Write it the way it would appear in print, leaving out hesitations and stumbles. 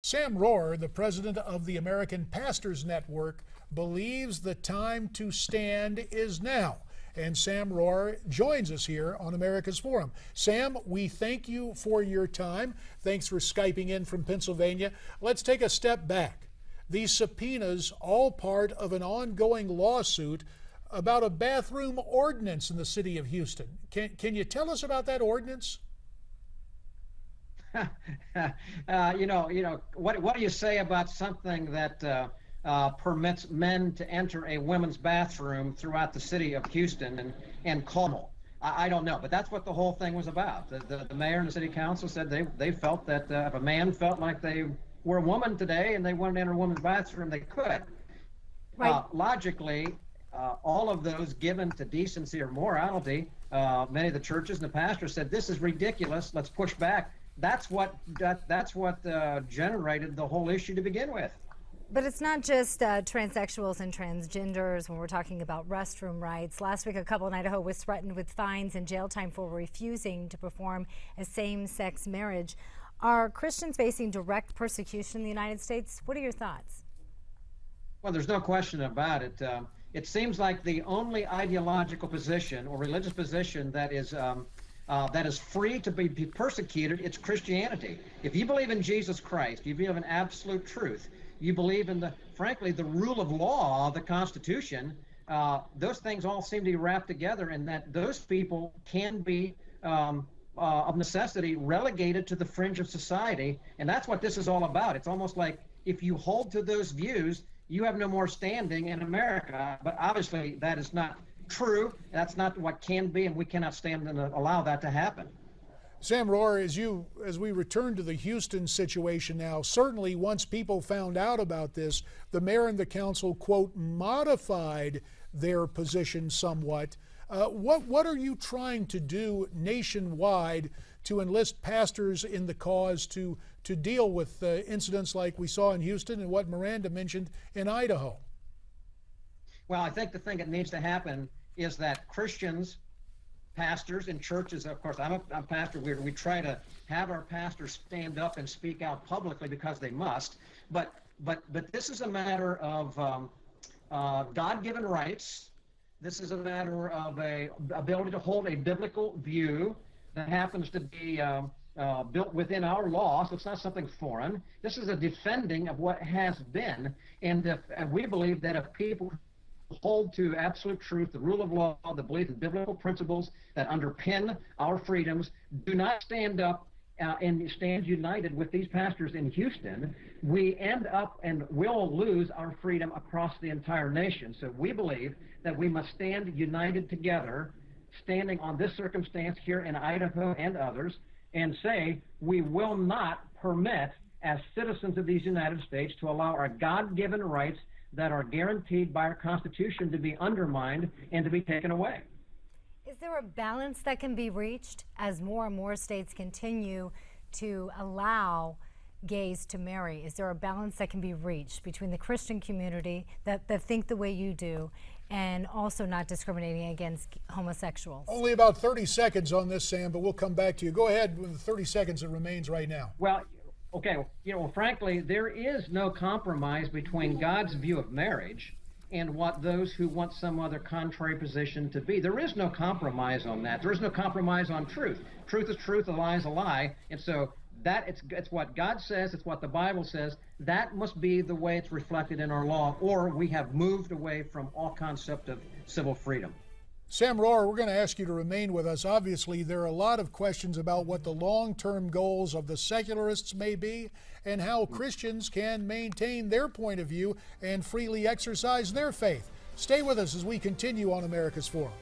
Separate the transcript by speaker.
Speaker 1: Sam Rohrer, the president of the American Pastors Network, believes the time to stand is now. And Sam Rohrer joins us here on America's Forum. Sam, we thank you for your time. Thanks for Skyping in from Pennsylvania. Let's take a step back. These subpoenas, all part of an ongoing lawsuit about a bathroom ordinance in the city of Houston. Can you tell us about that ordinance?
Speaker 2: What do you say about something that permits men to enter a women's bathroom throughout the city of Houston and Como? I don't know, but that's what the whole thing was about. The mayor and the city council said they felt that if a man felt like they were a woman today and they wanted to enter a woman's bathroom, they could.
Speaker 3: Right.
Speaker 2: Logically, all of those given to decency or morality, many of the churches and the pastors said, this is ridiculous, let's push back. That's what generated the whole issue to begin with.
Speaker 3: But it's not just transsexuals and transgenders when we're talking about restroom rights. Last week, a couple in Idaho was threatened with fines and jail time for refusing to perform a same-sex marriage. Are Christians facing direct persecution in the United States? What are your thoughts?
Speaker 2: Well, there's no question about it. It seems like the only ideological position or religious position that is free to be persecuted, it's Christianity. If you believe in Jesus Christ, you believe in absolute truth, you believe in frankly, the rule of law, the Constitution, those things all seem to be wrapped together, and that those people can be, of necessity, relegated to the fringe of society, and that's what this is all about. It's almost like if you hold to those views, you have no more standing in America, but obviously that is not true. That's not what can be, and we cannot stand and allow that to happen.
Speaker 1: Sam Rohrer, as we return to the Houston situation now, certainly once people found out about this, the mayor and the council, quote, modified their position somewhat. What are you trying to do nationwide to enlist pastors in the cause to deal with incidents like we saw in Houston and what Miranda mentioned in Idaho?
Speaker 2: Well, I think the thing that needs to happen is that Christians, pastors in churches, of course, I'm a pastor, we try to have our pastors stand up and speak out publicly because they must, but this is a matter of God-given rights. This is a matter of a ability to hold a biblical view that happens to be built within our law, so it's not something foreign. This is a defending of what has been, and we believe that if people hold to absolute truth, the rule of law, the belief in biblical principles that underpin our freedoms, do not stand up and stand united with these pastors in Houston, we end up and will lose our freedom across the entire nation. So we believe that we must stand united together, standing on this circumstance here in Idaho and others, and say we will not permit, as citizens of these United States, to allow our God-given rights that are guaranteed by our Constitution to be undermined and to be taken away.
Speaker 3: Is there a balance that can be reached as more and more states continue to allow gays to marry? Is there a balance that can be reached between the Christian community that think the way you do and also not discriminating against homosexuals?
Speaker 1: Only about 30 seconds on this, Sam, but we'll come back to you. Go ahead with the 30 seconds that remains right now.
Speaker 2: Well, okay, frankly, there is no compromise between God's view of marriage and what those who want some other contrary position to be. There is no compromise on that. There is no compromise on truth. Truth is truth, a lie is a lie. And so it's what God says, it's what the Bible says. That must be the way it's reflected in our law, or we have moved away from all concept of civil freedom.
Speaker 1: Sam Rohrer, we're going to ask you to remain with us. Obviously, there are a lot of questions about what the long-term goals of the secularists may be and how Christians can maintain their point of view and freely exercise their faith. Stay with us as we continue on America's Forum.